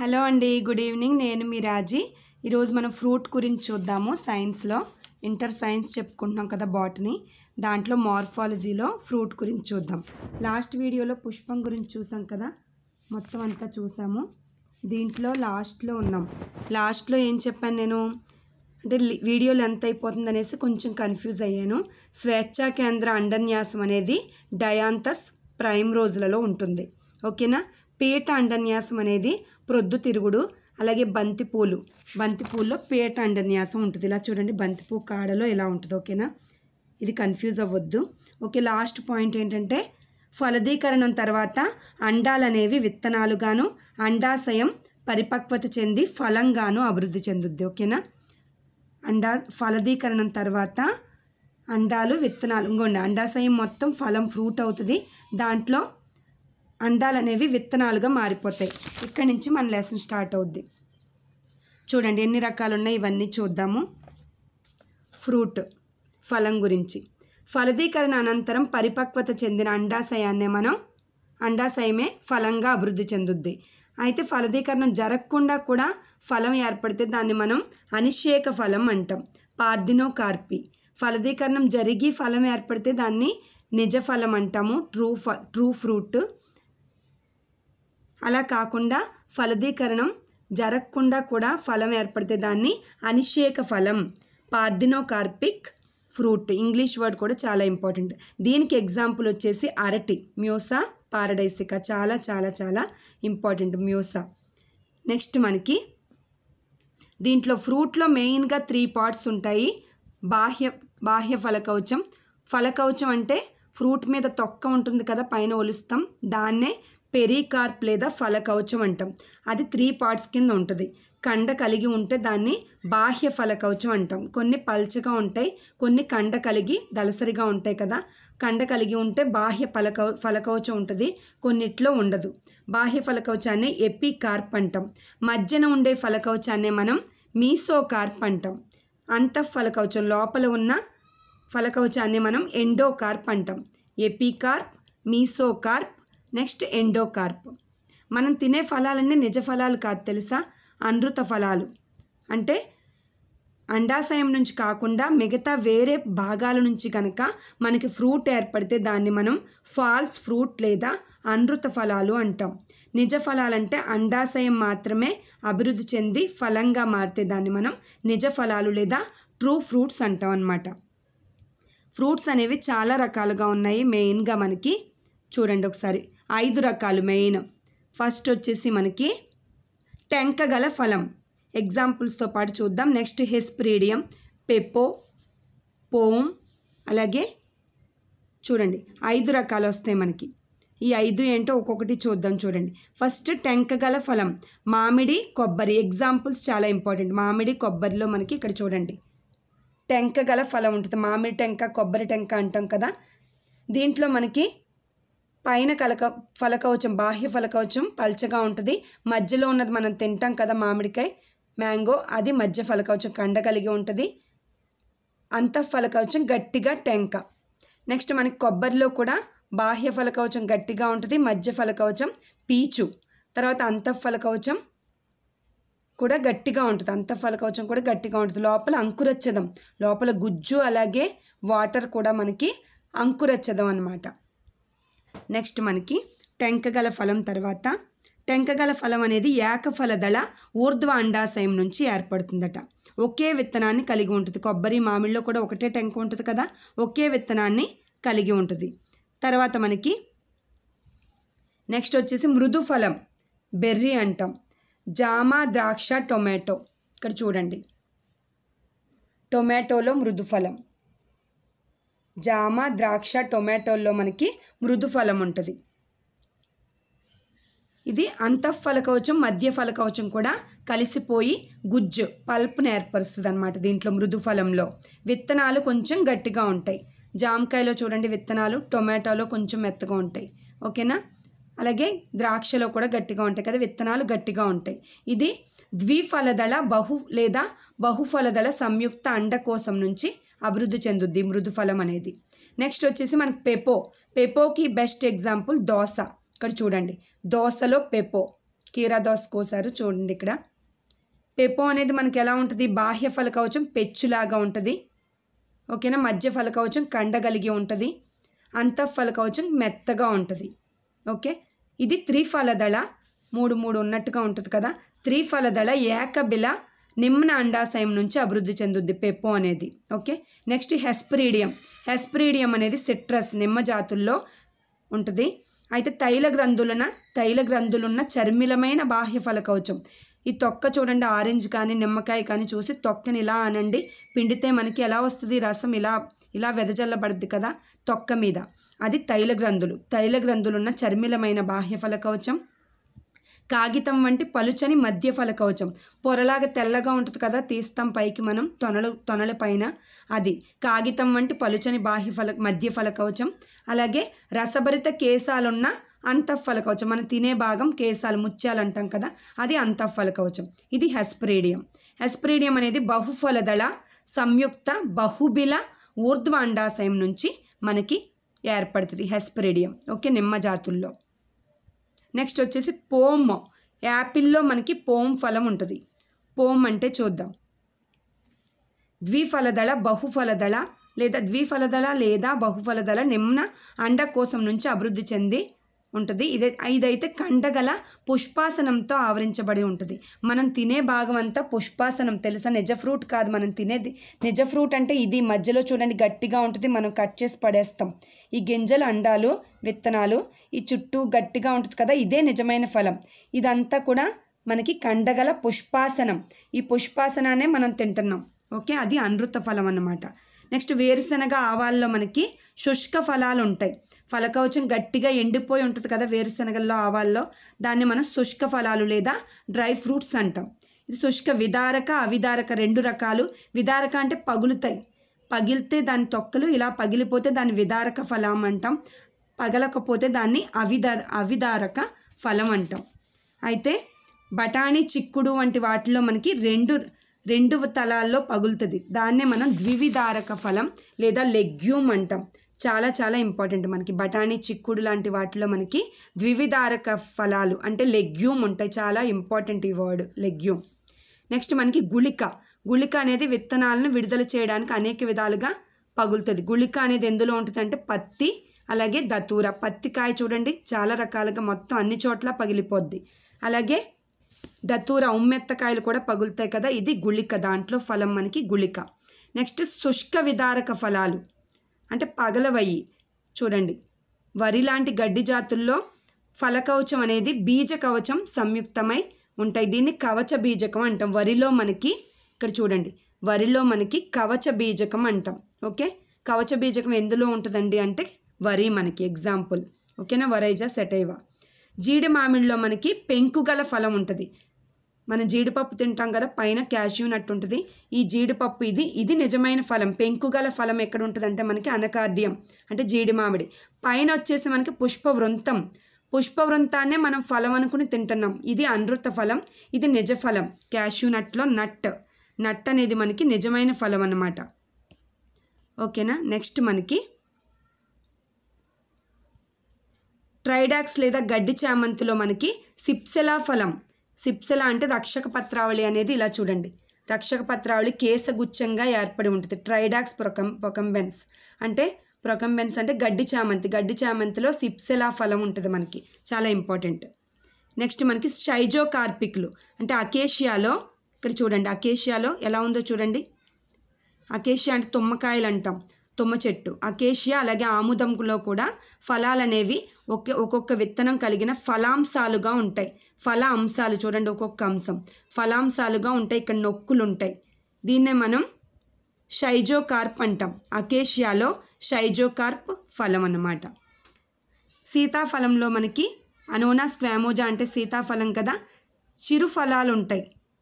Hello అండి, good evening. నేను మీ రాజీ. ఈరోజు మనం ఫ్రూట్ గురించి చూద్దాము. సైన్స్లో ఇంటర్ సైన్స్ చెప్పుకుంటున్నాం కదా, బాటనీ. దాంట్లో మార్ఫాలజీలో ఫ్రూట్ గురించి చూద్దాం. లాస్ట్ వీడియోలో పుష్పం గురించి చూసాం కదా, మొత్తం అంతా చూసాము. దీంట్లో లాస్ట్లో ఉన్నాం. లాస్ట్లో ఏం చెప్పాను నేను అంటే వీడియో లెంత్ అయిపోతుంది అనేసి కొంచెం కన్ఫ్యూజ్ అయ్యాను. స్వేచ్ఛా కేంద్ర అండన్యాసం అనేది డయాంతస్ ప్రైమ్ రోజులలో ఉంటుంది, ఓకేనా. పీట అండన్యాసం అనేది ప్రొద్దుతిరుగుడు, అలాగే బంతిపూల్లో పీట అండన్యాసం ఉంటుంది. ఇలా చూడండి, బంతిపూ కాడలో ఇలా ఉంటుంది, ఓకేనా. ఇది కన్ఫ్యూజ్ అవ్వద్దు, ఓకే. లాస్ట్ పాయింట్ ఏంటంటే ఫలదీకరణం తర్వాత అండాలు అనేవి విత్తనాలుగాను, అండాశయం పరిపక్వత చెంది ఫలంగాను అభివృద్ధి చెందుద్ది, ఓకేనా. ఫలదీకరణం తర్వాత అండాలు విత్తనాలు, ఇంకోండి అండాశయం మొత్తం ఫలం ఫ్రూట్ అవుతుంది. దాంట్లో అండాలు అనేవి విత్తనాలుగా మారిపోతాయి. ఇక్కడి నుంచి మన లెసన్ స్టార్ట్ అవుద్ది. చూడండి ఎన్ని రకాలు ఉన్నాయి, ఇవన్నీ చూద్దాము. ఫ్రూట్ ఫలం గురించి. ఫలదీకరణ అనంతరం పరిపక్వత చెందిన అండాశయమే ఫలంగా అభివృద్ధి చెందుద్ది. అయితే ఫలదీకరణం జరగకుండా కూడా ఫలం ఏర్పడితే దాన్ని మనం అనిషేక ఫలం అంటాం, పార్థినోకార్పి. ఫలదీకరణం జరిగి ఫలం ఏర్పడితే దాన్ని నిజ ఫలం అంటాము, ట్రూ ఫ్రూట్. అలా కాకుండా ఫలదీకరణం జరగకుండా కూడా ఫలం ఏర్పడితే దాన్ని అనిషేక ఫలం, పార్థినోకార్పిక్ ఫ్రూట్. ఇంగ్లీష్ వర్డ్ కూడా చాలా ఇంపార్టెంట్. దీనికి ఎగ్జాంపుల్ వచ్చేసి అరటి, మ్యూసా పారడైసికా. చాలా చాలా చాలా ఇంపార్టెంట్ మ్యూసా. నెక్స్ట్ మనకి దీంట్లో ఫ్రూట్లో మెయిన్గా 3 పార్ట్స్ ఉంటాయి. బాహ్య ఫలకవచం. ఫలకవచం అంటే ఫ్రూట్ మీద తొక్క ఉంటుంది కదా, పైన ఒలుస్తాం, దాన్నే పెరికార్ప్ లేదా ఫలకవచం అంటాం. అది 3 పార్ట్స్ కింద ఉంటుంది. కండ కలిగి ఉంటే దాన్ని బాహ్య ఫలకవచం అంటాం. కొన్ని పల్చగా ఉంటాయి, కొన్ని కండ కలిగి దళసరిగా ఉంటాయి కదా. కండ కలిగి ఉంటే బాహ్య ఫలకవచం ఉంటుంది, కొన్నిట్లో ఉండదు. బాహ్య ఫలకవచాన్ని ఎపికార్ప్ అంటాం. మధ్యన ఉండే ఫలకవచాన్ని మనం మీసోకార్ప్ అంటాం. అంతఃఫలకవచం లోపల ఉన్న ఫలకవచాన్ని మనం ఎండోకార్ప్ అంటాం. Epicarp, mesocarp, next endocarp. మనం తినే ఫలాలన్నీ నిజ ఫలాలు కాదు తెలుసా, అనృత ఫలాలు. అంటే అండాశయం నుంచి కాకుండా మిగతా వేరే భాగాల నుంచి కనుక మనకి ఫ్రూట్ ఏర్పడితే దాన్ని మనం ఫాల్స్ ఫ్రూట్ లేదా అనృత ఫలాలు అంటాం. నిజ ఫలాలంటే అండాశయం మాత్రమే అభివృద్ధి చెంది ఫలంగా మారితే దాన్ని మనం నిజ ఫలాలు లేదా ట్రూ ఫ్రూట్స్ అంటాం అన్నమాట. ఫ్రూట్స్ అనేవి చాలా రకాలుగా ఉన్నాయి. మెయిన్గా మనకి చూడండి ఒకసారి 5 రకాలు మెయిన్. ఫస్ట్ వచ్చేసి మనకి టెంకగల ఫలం. ఎగ్జాంపుల్స్తో పాటు చూద్దాం. నెక్స్ట్ హెస్ప్రీడియం, పెపో, పోమ్, అలాగే చూడండి 5 రకాలు వస్తాయి మనకి. ఈ 5 ఏంటో ఒక్కొక్కటి చూద్దాం. చూడండి ఫస్ట్ టెంకగల ఫలం, మామిడి, కొబ్బరి. ఎగ్జాంపుల్స్ చాలా ఇంపార్టెంట్. మామిడి, కొబ్బరిలో మనకి ఇక్కడ చూడండి టెంకగల ఫలం ఉంటుంది. మామిడి టెంక, కొబ్బరి టెంక అంటాం కదా. దీంట్లో మనకి పైన ఫలకవచం, బాహ్య ఫలకవచం పల్చగా ఉంటుంది. మధ్యలో ఉన్నది మనం తింటాం కదా, మామిడికాయ, మ్యాంగో, అది మధ్య ఫలకవచం కండ కలిగి ఉంటుంది. అంతఃఫలకవచం గట్టిగా టెంక. నెక్స్ట్ మనకి కొబ్బరిలో కూడా బాహ్య ఫలకవచం గట్టిగా ఉంటుంది, మధ్య ఫలకవచం పీచు, తర్వాత అంతఃఫలకవచం కూడా గట్టిగా ఉంటుంది. అంతఃఫలకవచం కూడా గట్టిగా ఉంటుంది. లోపల అంకురచ్ఛదం, లోపల గుజ్జు అలాగే వాటర్ కూడా మనకి అంకురచ్ఛదం అన్నమాట. నెక్స్ట్ మనకి టెంకగల ఫలం తర్వాత, టెంకగల ఫలం అనేది ఏకఫలదళ ఊర్ధ్వ అండాశయం నుంచి ఏర్పడుతుందట. ఒకే విత్తనాన్ని కలిగి ఉంటుంది. కొబ్బరి, మామిడిలో కూడా ఒకటే టెంక ఉంటుంది కదా, ఒకే విత్తనాన్ని కలిగి ఉంటుంది. తర్వాత మనకి నెక్స్ట్ వచ్చేసి మృదు ఫలం, బెర్రీ అంటాం. జామ, ద్రాక్ష, టొమాటో. ఇక్కడ చూడండి టొమాటోలో మృదు ఫలం. జామ, ద్రాక్ష, టొమాటోల్లో మనకి మృదు ఫలం ఉంటుంది. ఇది అంతఃఫలకవచం, మధ్య ఫలకవచం కూడా కలిసిపోయి గుజ్జు, పల్ప్ను ఏర్పరుస్తుంది అనమాట. దీంట్లో మృదు ఫలంలో విత్తనాలు కొంచెం గట్టిగా ఉంటాయి. జామకాయలో చూడండి విత్తనాలు, టొమాటోలో కొంచెం మెత్తగా ఉంటాయి, ఓకేనా. అలాగే ద్రాక్షలో కూడా గట్టిగా ఉంటాయి కదా, విత్తనాలు గట్టిగా ఉంటాయి. ఇది ద్విఫలదళ బహుఫలదళ సంయుక్త అండకోశం నుంచి అభివృద్ధి చెందుద్ది మృదు ఫలం అనేది. నెక్స్ట్ వచ్చేసి మనకి పెపోకి బెస్ట్ ఎగ్జాంపుల్ దోస. ఇక్కడ చూడండి దోసలో పెపో, కీరాదోస కోసారు చూడండి ఇక్కడ. పెపో అనేది మనకి ఎలా ఉంటుంది, బాహ్య ఫలకవచం పెచ్చులాగా ఉంటుంది. ఓకేనా, మధ్య ఫలకవచం కండగలిగి ఉంటుంది, అంతఃఫలకవచం మెత్తగా ఉంటుంది. ఓకే, ఇది త్రిఫలదళ, మూడు ఉన్నట్టుగా ఉంటుంది కదా. త్రిఫలదళ ఏకబిల నిమ్న అండాశయం నుంచి అభివృద్ధి చెందుద్ది పెపో అనేది. Okay, next hesperidium. హెస్పరీడియం అనేది సిట్రస్ నిమ్మ జాతుల్లో ఉంటుంది. అయితే తైల గ్రంథులున్న చర్మిలమైన బాహ్య ఫలకవచం. ఈ తొక్క చూడండి, ఆరెంజ్ కానీ నిమ్మకాయ కానీ చూసి తొక్కని ఇలా అనండి, పిండితే మనకి ఎలా వస్తుంది, రసం ఇలా వెదజల్లబడుద్ది కదా తొక్క మీద, అది తైల గ్రంథులున్న చర్మిలమైన బాహ్య ఫలకవచం. కాగితం వంటి పలుచని మధ్య ఫలకవచం, పొరలాగా తెల్లగా ఉంటుంది కదా, తీస్తాం పైకి మనం తొనల పైన, అది కాగితం వంటి పలుచని మధ్య ఫలకవచం. అలాగే రసభరిత కేశాలున్న అంతఃఫలకవచం, మనం తినే భాగం కేశాలు, ముత్యాలు అంటాం కదా, అది అంతఃఫలకవచం. ఇది హెస్పరీడియం. హెస్పరీడియం అనేది బహుఫలదళ సంయుక్త బహుబిల ఊర్ధ్వ అండాశయం నుంచి మనకి ఏర్పడుతుంది హెస్పరీడియం. ఓకే, నిమ్మ జాతుల్లో. నెక్స్ట్ వచ్చేసి పోమ్. యాపిల్లో మనకి పోమ్ ఫలం ఉంటుంది. పోమ్ అంటే చూద్దాం. ద్విఫలదళ బహుఫలదళ లేదా బహుఫలదళ నిమ్న అండకోశం నుంచి అభివృద్ధి చెంది ఉంటుంది. ఇదైతే కండగల పుష్పాసనంతో ఆవరించబడి ఉంటుంది. మనం తినే భాగం అంతా పుష్పాసనం, తెలుసా, నిజ ఫ్రూట్ కాదు మనం తినేది. నిజ ఫ్రూట్ అంటే ఇది మధ్యలో చూడండి గట్టిగా ఉంటుంది, మనం కట్ చేసి పడేస్తాం. ఈ గింజలు అండాలు విత్తనాలు, ఈ చుట్టూ గట్టిగా ఉంటుంది కదా, ఇదే నిజమైన ఫలం. ఇదంతా కూడా మనకి కండగల పుష్పాసనం. ఈ పుష్పాసనాన్నే మనం తింటున్నాం. ఓకే, అది అనృత ఫలం అన్నమాట. నెక్స్ట్ వేరుశనగ ఆవాల్లో మనకి శుష్క ఫలాలు ఉంటాయి. ఫలకవచం గట్టిగా ఎండిపోయి ఉంటుంది కదా వేరుశనగల్లో ఆవాల్లో, దాన్ని మనం శుష్క ఫలాలు లేదా డ్రై ఫ్రూట్స్ అంటాం. ఇది శుష్క, విదారక అవిదారక రెండు రకాలు. విదారక అంటే పగిలితే దాని తొక్కలు ఇలా పగిలిపోతే దాన్ని విదారక ఫలం అంటాం, పగలకపోతే దాన్ని అవిదారక ఫలం అంటాం. అయితే బఠానీ చిక్కుడు వంటి వాటిలో మనకి రెండు తలాల్లో పగులుతుంది, దాన్నే మనం ద్వివిధారక ఫలం లేదా లెగ్యూమ్ అంటాం. చాలా ఇంపార్టెంట్. మనకి బఠానీ చిక్కుడు లాంటి వాటిలో మనకి ద్వివిధారక ఫలాలు అంటే లెగ్యూమ్ ఉంటాయి. చాలా ఇంపార్టెంట్ ఈ వర్డ్ లెగ్యూమ్. నెక్స్ట్ మనకి గుళిక అనేది విత్తనాలను విడుదల చేయడానికి అనేక విధాలుగా పగులుతుంది. గుళిక అనేది ఎందులో ఉంటుంది అంటే పత్తి, అలాగే దతూర. పత్తికాయ చూడండి చాలా రకాలుగా మొత్తం అన్ని చోట్ల పగిలిపోద్ది. అలాగే దతూర ఉమ్మెత్తకాయలు కూడా పగులుతాయి కదా, ఇది గుళిక, దాంట్లో ఫలం మనకి గుళిక. నెక్స్ట్ శుష్క విదారక ఫలాలు అంటే పగలవయ్యి. చూడండి, వరి లాంటి గడ్డి జాతుల్లో ఫలకవచం అనేది బీజ కవచం సంయుక్తమై ఉంటాయి. దీన్ని కవచ బీజకం అంటాం. వరిలో మనకి ఇక్కడ చూడండి, వరిలో మనకి కవచ బీజకం అంటాం. ఓకే, కవచ బీజకం ఎందులో ఉంటుందండి అంటే వరి మనకి ఎగ్జాంపుల్. ఓకేనా, వరైజా సెటైవా. జీడి మామిడిలో మనకి పెంకుగల ఫలం ఉంటుంది. మనం జీడిపప్పు తింటాం కదా, పైన క్యాష్యూ నట్ ఉంటుంది. ఈ జీడిపప్పు ఇది నిజమైన ఫలం. పెంకుగల ఫలం ఎక్కడ ఉంటుంది అంటే మనకి అనకార్డియం అంటే జీడి మామిడి. పైన వచ్చేసి మనకి పుష్పవృంతాన్నే మనం ఫలం అనుకుని తింటున్నాం. ఇది అనృత ఫలం, ఇది నిజ ఫలం. క్యాష్యూ నట్లో నట్ అనేది మనకి నిజమైన ఫలం అన్నమాట. ఓకేనా, నెక్స్ట్ మనకి ట్రైడాక్స్ లేదా గడ్డి చామంతిలో మనకి సిప్సెలా ఫలం. సిప్సెలా అంటే రక్షక పత్రావళి అనేది ఇలా చూడండి, రక్షక పత్రావళి కేసగుచ్చంగా ఏర్పడి ఉంటుంది. ట్రైడాక్స్ ప్రొకంబెన్స్ అంటే గడ్డి చామంతిలో సిప్సెలా ఫలం ఉంటుంది మనకి, చాలా ఇంపార్టెంట్. నెక్స్ట్ మనకి షైజోకార్పిక్లు అంటే అకేషియాలో, ఇక్కడ చూడండి అకేషియాలో ఎలా ఉందో చూడండి. అకేషియా అంటే తుమ్మకాయలు అంటాం, తుమ్మ చెట్టు. అకేషియా అలాగే ఆముదంలో కూడా ఫలాలు అనేవి ఒక్కొక్క విత్తనం కలిగిన ఫలాంశాలుగా ఉంటాయి. ఫల అంశాలు చూడండి, ఒక్కొక్క అంశం ఫలాంశాలుగా ఉంటాయి. ఇక్కడ నొక్కులు ఉంటాయి. దీన్నే మనం షైజోకార్ప్ అంటాం. అకేషియాలో షైజోకార్ప్ ఫలం అన్నమాట. సీతాఫలంలో మనకి అనోనా స్క్వామోజా అంటే సీతాఫలం కదా,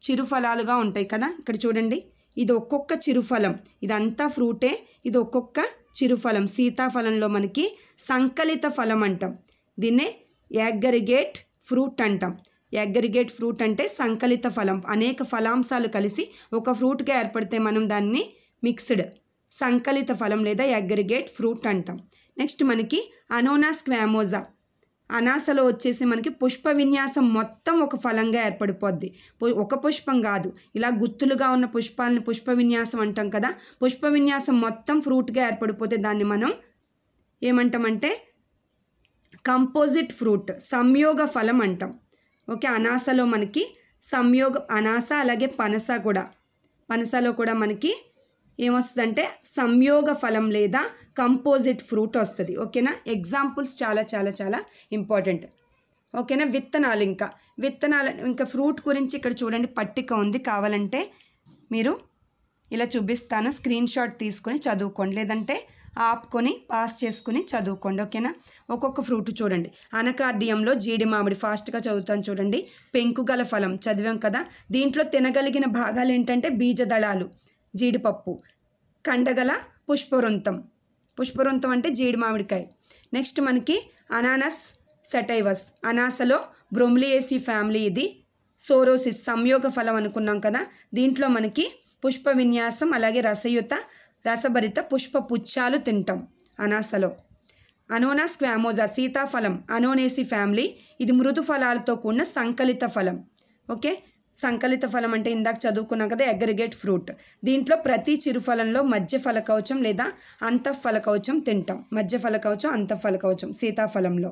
చిరుఫలాలుగా ఉంటాయి కదా. ఇక్కడ చూడండి, ఇది ఒక్కొక్క చిరుఫలం, ఇదంతా ఫ్రూటే, ఇది ఒక్కొక్క చిరుఫలం. సీతాఫలంలో మనకి సంకలిత ఫలం అంటాం, దీన్నే యాగరిగేట్ ఫ్రూట్ అంటాం. యాగరిగేట్ ఫ్రూట్ అంటే సంకలిత ఫలం, అనేక ఫలాంశాలు కలిసి ఒక ఫ్రూట్గా ఏర్పడితే మనం దాన్ని మిక్స్డ్ సంకలిత ఫలం లేదా యాగరిగేట్ ఫ్రూట్ అంటాం. నెక్స్ట్ మనకి అనోనా స్క్వామోజా అనాసలో వచ్చేసి మనకి పుష్ప విన్యాసం మొత్తం ఒక ఫలంగా ఏర్పడిపోద్ది. ఒక పుష్పం కాదు, ఇలా గుత్తులుగా ఉన్న పుష్పాలని పుష్ప విన్యాసం అంటాం కదా. పుష్ప విన్యాసం మొత్తం ఫ్రూట్గా ఏర్పడిపోతే దాన్ని మనం ఏమంటామంటే కంపోజిట్ ఫ్రూట్, సంయోగ ఫలం అంటాం. ఓకే, అనాసలో మనకి సంయోగ అనాస అలాగే పనస కూడా, పనసలో కూడా మనకి ఏమొస్తుందంటే సంయోగ ఫలం లేదా కంపోజిట్ ఫ్రూట్ వస్తుంది. ఓకేనా, ఎగ్జాంపుల్స్ చాలా చాలా చాలా ఇంపార్టెంట్. ఓకేనా, విత్తనాలు ఇంకా ఫ్రూట్ గురించి ఇక్కడ చూడండి పట్టిక ఉంది, కావాలంటే మీరు ఇలా చూపిస్తాను, స్క్రీన్ షాట్ తీసుకొని చదువుకోండి, లేదంటే ఆపుకొని పాస్ చేసుకుని చదువుకోండి. ఓకేనా, ఒక్కొక్క ఫ్రూట్ చూడండి. అనకార్డియంలో జీడి మామిడి, ఫాస్ట్గా చదువుతాను చూడండి. పెంకుగల ఫలం చదివాం కదా. దీంట్లో తినగలిగిన భాగాలు ఏంటంటే బీజదళాలు, జీడిపప్పు. కండగల పుష్పవృంతం అంటే జీడి మామిడికాయ. నెక్స్ట్ మనకి అనానస్ సెటైవస్, అనాసలో బ్రొమ్లియేసి ఫ్యామిలీ, ఇది సోరోసిస్ సంయోగ ఫలం అనుకున్నాం కదా. దీంట్లో మనకి పుష్ప విన్యాసం అలాగే రసభరిత పుష్ప పుచ్చాలు తింటాం అనాసలో. అనోనా స్క్వామోజా సీతాఫలం, అనోనేసి ఫ్యామిలీ, ఇది మృదు ఫలాలతో కూడిన సంకలిత ఫలం. ఓకే, సంకలిత ఫలం అంటే ఇందాక చదువుకున్నాం కదా, అగ్రిగేట్ ఫ్రూట్. దీంట్లో ప్రతి చిరుఫలంలో మధ్య ఫలకవచం లేదా అంతఃఫలకవచం తింటాం. మధ్య ఫలకవచం, అంతఃఫలకవచం సీతాఫలంలో.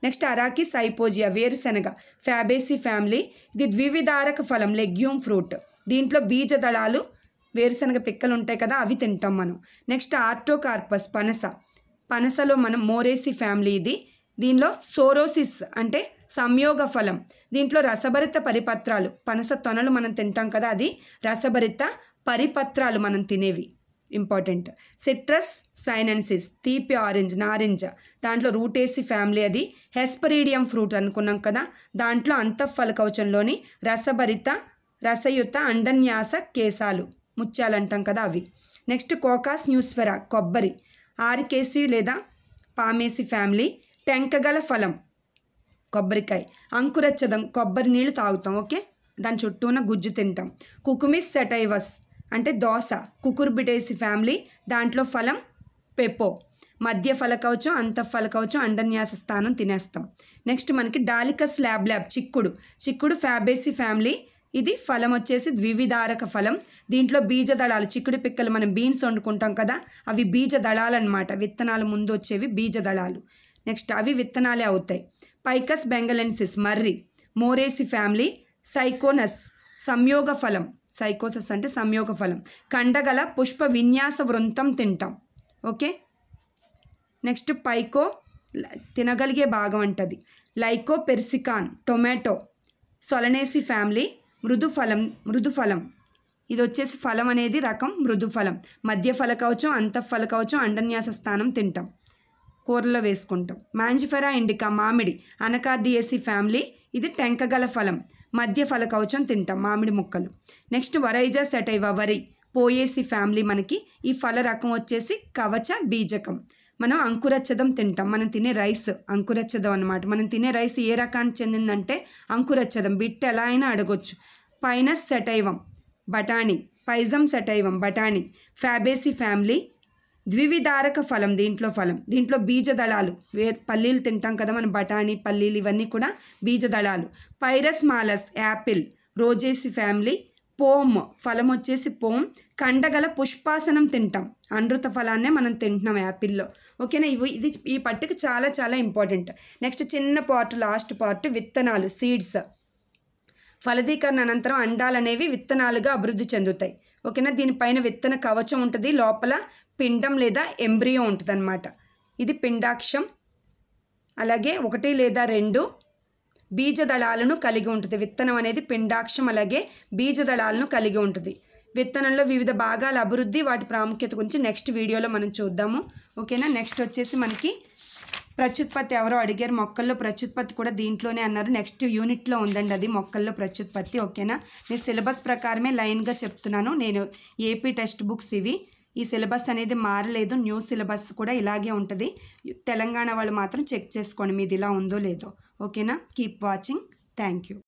నెక్స్ట్ అరాకి సైపోజియా, వేరుశెనగ, ఫ్యాబేసి ఫ్యామిలీ, ఇది ద్వివిధారక ఫలం, లెగ్యూమ్ ఫ్రూట్. దీంట్లో బీజదళాలు, వేరుశెనగ పిక్కలు ఉంటాయి కదా, అవి తింటాం మనం. నెక్స్ట్ ఆర్టోకార్పస్, పనసలో మనం మోరేసి ఫ్యామిలీ, ఇది దీనిలో సోరోసిస్ అంటే సంయోగ ఫలం. దీంట్లో రసభరిత పరిపత్రాలు, పనస తొనలు మనం తింటాం కదా, అది రసభరిత పరిపత్రాలు మనం తినేవి, ఇంపార్టెంట్. సిట్రస్ సైనెన్సిస్, తీపి ఆరెంజ్, నారింజ, దాంట్లో రూటేసి ఫ్యామిలీ, అది హెస్పరీడియం ఫ్రూట్ అనుకున్నాం కదా. దాంట్లో అంతఃఫలకవచంలోని రసయుత అండన్యాస కేశాలు, ముత్యాలు అంటాం కదా, అవి. నెక్స్ట్ కోకాస్ న్యూస్ఫెరా, కొబ్బరి, ఆరికేసి లేదా పామేసి ఫ్యామిలీ, టెంకగల ఫలం కొబ్బరికాయ. అంకురచ్చదం, కొబ్బరి నీళ్ళు తాగుతాం. ఓకే, దాని చుట్టూన గుజ్జు తింటాం. కుకుమిస్ సెటైవస్ అంటే దోస, కుకుర్బిటేసి ఫ్యామిలీ, దాంట్లో ఫలం పెపో. మధ్య ఫలకవచం, అంతఃఫలకవచం, అండన్యాస స్థానం తినేస్తాం. నెక్స్ట్ మనకి డాలికస్ ల్యాబ్, చిక్కుడు ఫ్యాబేసి ఫ్యామిలీ, ఇది ఫలం వచ్చేసి ద్వివిధారక ఫలం. దీంట్లో బీజదళాలు, చిక్కుడు పిక్కలు మనం బీన్స్ వండుకుంటాం కదా, అవి బీజదళాలు అనమాట, విత్తనాలు ముందు వచ్చేవి బీజదళాలు. నెక్స్ట్ అవి విత్తనాలే అవుతాయి. పైకస్ బెంగలెన్సిస్, మర్రి, మోరేసి ఫ్యామిలీ, సైకోనస్ సంయోగ ఫలం, సైకోసస్ అంటే సంయోగ ఫలం. కండగల పుష్ప విన్యాస వృంతం తింటాం. ఓకే, నెక్స్ట్ పైకో తినగలిగే భాగం అంటది. లైకో పెర్సికాన్, టొమాటో, సొలనేసి ఫ్యామిలీ, మృదుఫలం, ఇది వచ్చేసి ఫలం అనేది రకం మృదుఫలం. మధ్య ఫలకవచం, అంతఃఫలకవచం, అండన్యాస స్థానం తింటాం, కూరలో వేసుకుంటాం. మాంజిఫెరా ఇండికా, మామిడి, అనకార్డియేసి ఫ్యామిలీ, ఇది టెంకగల ఫలం, మధ్య ఫలకవచం తింటాం, మామిడి ముక్కలు. నెక్స్ట్ వరైజా సెటైవా, వరి, పోయేసి ఫ్యామిలీ, మనకి ఈ ఫల రకం వచ్చేసి కవచ బీజకం. మనం అంకురచ్చదం తింటాం, మనం తినే రైస్ అంకురచ్చదం అనమాట. మనం తినే రైస్ ఏ రకానికి చెందిందంటే అంకురచ్చదం, బిట్ ఎలా అయినా అడగొచ్చు. పైనస్ సెటైవం, బఠానీ, పైజం సెటైవం, బఠానీ, ఫ్యాబేసి ఫ్యామిలీ, ద్వివిధారక ఫలం, దీంట్లో బీజదళాలు, పల్లీలు తింటాం కదా మనం, బఠానీ, పల్లీలు ఇవన్నీ కూడా బీజదళాలు. పైరస్ మాలస్, యాపిల్, రోజేసి ఫ్యామిలీ, పోమ్, ఫలం వచ్చేసి పోమ్. కండగల పుష్పాసనం తింటాం, అనృత ఫలాన్నే మనం తింటున్నాం యాపిల్లో. ఓకేనా, ఈ పట్టిక చాలా చాలా ఇంపార్టెంట్. నెక్స్ట్ చిన్న పార్ట్, లాస్ట్ పార్ట్, విత్తనాలు, సీడ్స్. ఫలదీకరణ అనంతరం అండాలు అనేవి విత్తనాలుగా అభివృద్ధి చెందుతాయి. ఓకేనా, దీనిపైన విత్తన కవచం ఉంటుంది, లోపల పిండం లేదా ఎంబ్రియో ఉంటుంది అన్నమాట. ఇది పిండాక్షం. అలాగే 1 లేదా 2 బీజదళాలను కలిగి ఉంటుంది. విత్తనం అనేది పిండాక్షం అలాగే బీజదళాలను కలిగి ఉంటుంది. విత్తనంలో వివిధ భాగాల అభివృద్ధి, వాటి ప్రాముఖ్యత గురించి నెక్స్ట్ వీడియోలో మనం చూద్దాము. ఓకేనా, నెక్స్ట్ వచ్చేసి మనకి ప్రత్యుత్పత్తి, ఎవరో అడిగారు మొక్కల్లో ప్రత్యుత్పత్తి కూడా దీంట్లోనే అన్నారు, నెక్స్ట్ యూనిట్లో ఉందండి అది, మొక్కల్లో ప్రత్యుత్పత్తి. ఓకేనా, నేను సిలబస్ ప్రకారమే లైన్గా చెప్తున్నాను. నేను ఏపీ టెక్స్ట్ బుక్స్ ఇవి, ఈ సిలబస్ అనేది మారలేదు, న్యూ సిలబస్ కూడా ఇలాగే ఉంటుంది. తెలంగాణ వాళ్ళు మాత్రం చెక్ చేసుకోండి మీది ఇలా ఉందో లేదో. ఓకేనా, కీప్ వాచింగ్, థ్యాంక్ యూ.